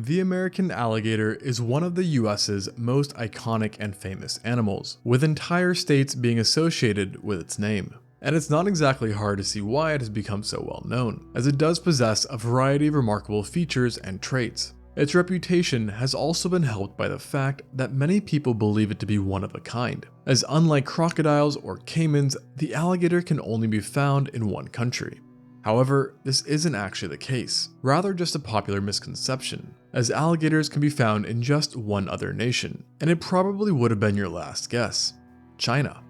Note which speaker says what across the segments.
Speaker 1: The American alligator is one of the US's most iconic and famous animals, with entire states being associated with its name. And it's not exactly hard to see why it has become so well known, as it does possess a variety of remarkable features and traits. Its reputation has also been helped by the fact that many people believe it to be one of a kind, as unlike crocodiles or caimans, the alligator can only be found in one country. However, this isn't actually the case, rather just a popular misconception, as alligators can be found in just one other nation, and it probably would have been your last guess: China.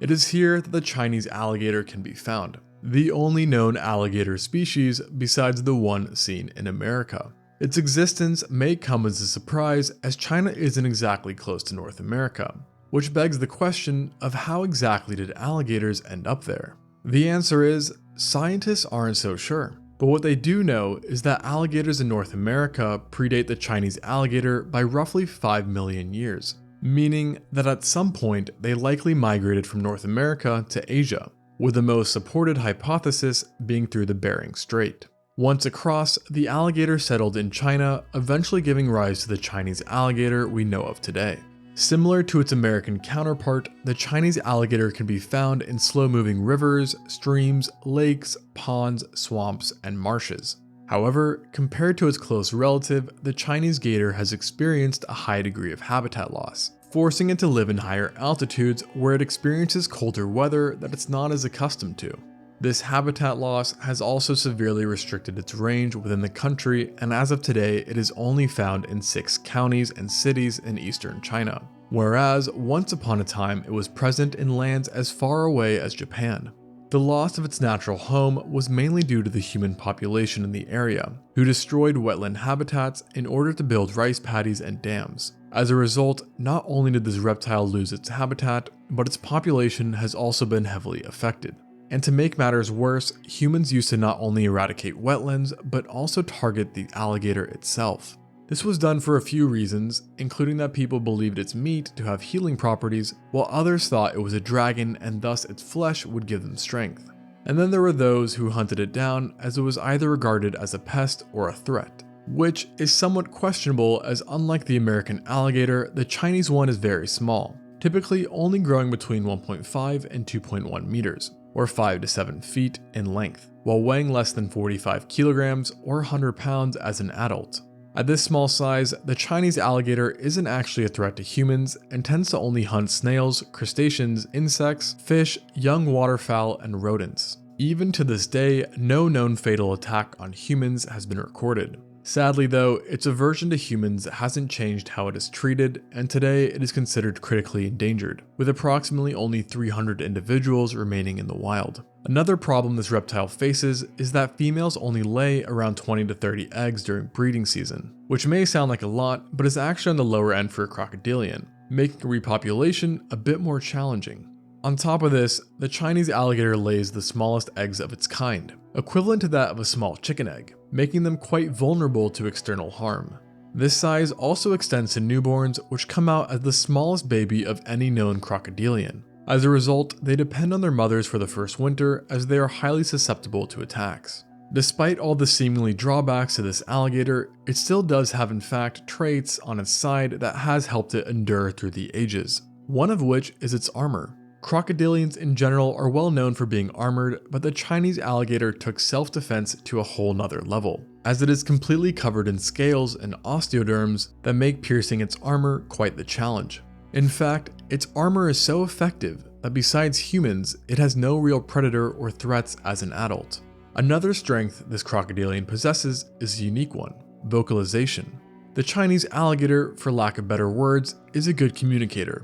Speaker 1: It is here that the Chinese alligator can be found, the only known alligator species besides the one seen in America. Its existence may come as a surprise, as China isn't exactly close to North America, which begs the question of how exactly did alligators end up there? The answer is, scientists aren't so sure, but what they do know is that alligators in North America predate the Chinese alligator by roughly 5 million years, meaning that at some point they likely migrated from North America to Asia, with the most supported hypothesis being through the Bering Strait. Once across, the alligator settled in China, eventually giving rise to the Chinese alligator we know of today. Similar to its American counterpart, the Chinese alligator can be found in slow-moving rivers, streams, lakes, ponds, swamps, and marshes. However, compared to its close relative, the Chinese gator has experienced a high degree of habitat loss, forcing it to live in higher altitudes where it experiences colder weather that it's not as accustomed to. This habitat loss has also severely restricted its range within the country, and as of today, it is only found in 6 counties and cities in eastern China, whereas once upon a time it was present in lands as far away as Japan. The loss of its natural home was mainly due to the human population in the area, who destroyed wetland habitats in order to build rice paddies and dams. As a result, not only did this reptile lose its habitat, but its population has also been heavily affected. And to make matters worse, humans used to not only eradicate wetlands, but also target the alligator itself. This was done for a few reasons, including that people believed its meat to have healing properties, while others thought it was a dragon and thus its flesh would give them strength. And then there were those who hunted it down as it was either regarded as a pest or a threat, which is somewhat questionable, as unlike the American alligator, the Chinese one is very small, typically only growing between 1.5 and 2.1 meters, or 5 to 7 feet in length, while weighing less than 45 kilograms or 100 pounds as an adult. At this small size, the Chinese alligator isn't actually a threat to humans and tends to only hunt snails, crustaceans, insects, fish, young waterfowl, and rodents. Even to this day, no known fatal attack on humans has been recorded. Sadly though, its aversion to humans hasn't changed how it is treated, and today it is considered critically endangered, with approximately only 300 individuals remaining in the wild. Another problem this reptile faces is that females only lay around 20 to 30 eggs during breeding season, which may sound like a lot, but is actually on the lower end for a crocodilian, making repopulation a bit more challenging. On top of this, the Chinese alligator lays the smallest eggs of its kind, equivalent to that of a small chicken egg, making them quite vulnerable to external harm. This size also extends to newborns, which come out as the smallest baby of any known crocodilian. As a result, they depend on their mothers for the first winter, as they are highly susceptible to attacks. Despite all the seemingly drawbacks to this alligator, it still does have in fact traits on its side that has helped it endure through the ages, one of which is its armor. Crocodilians in general are well known for being armored, but the Chinese alligator took self-defense to a whole nother level, as it is completely covered in scales and osteoderms that make piercing its armor quite the challenge. In fact, its armor is so effective that besides humans, it has no real predator or threats as an adult. Another strength this crocodilian possesses is a unique one: vocalization. The Chinese alligator, for lack of better words, is a good communicator,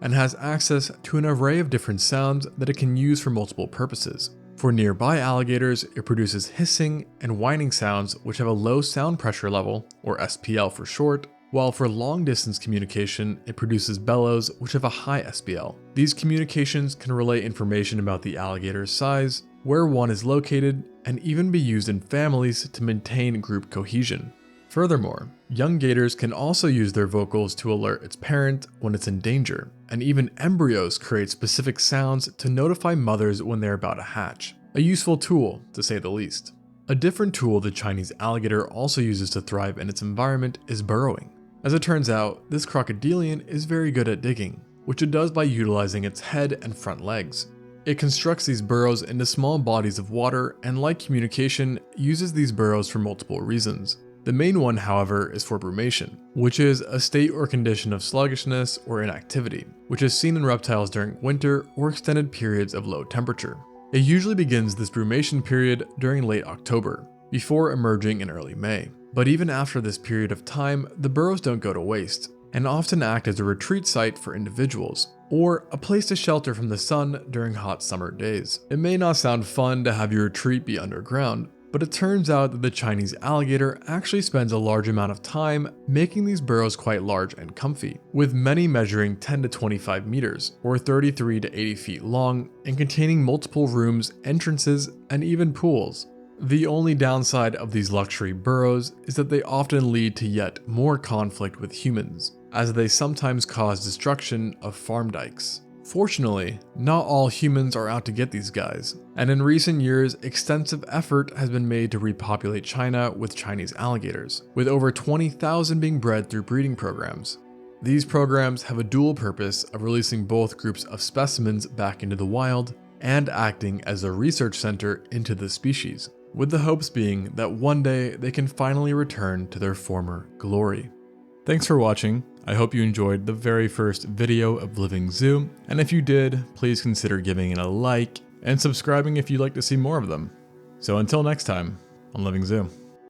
Speaker 1: and has access to an array of different sounds that it can use for multiple purposes. For nearby alligators, it produces hissing and whining sounds which have a low sound pressure level, or SPL for short, while for long distance communication, it produces bellows which have a high SPL. These communications can relay information about the alligator's size, where one is located, and even be used in families to maintain group cohesion. Furthermore, young gators can also use their vocals to alert its parent when it's in danger, and even embryos create specific sounds to notify mothers when they're about to hatch. A useful tool, to say the least. A different tool the Chinese alligator also uses to thrive in its environment is burrowing. As it turns out, this crocodilian is very good at digging, which it does by utilizing its head and front legs. It constructs these burrows into small bodies of water and, like communication, uses these burrows for multiple reasons. The main one, however, is for brumation, which is a state or condition of sluggishness or inactivity, which is seen in reptiles during winter or extended periods of low temperature. It usually begins this brumation period during late October, before emerging in early May. But even after this period of time, the burrows don't go to waste, and often act as a retreat site for individuals, or a place to shelter from the sun during hot summer days. It may not sound fun to have your retreat be underground, but it turns out that the Chinese alligator actually spends a large amount of time making these burrows quite large and comfy, with many measuring 10 to 25 meters, or 33 to 80 feet long, and containing multiple rooms, entrances, and even pools. The only downside of these luxury burrows is that they often lead to yet more conflict with humans, as they sometimes cause destruction of farm dikes. Fortunately, not all humans are out to get these guys, and in recent years, extensive effort has been made to repopulate China with Chinese alligators, with over 20,000 being bred through breeding programs. These programs have a dual purpose of releasing both groups of specimens back into the wild and acting as a research center into the species, with the hopes being that one day they can finally return to their former glory. Thanks for watching. I hope you enjoyed the very first video of Living Zoo, and if you did, please consider giving it a like and subscribing if you'd like to see more of them. So until next time on Living Zoo.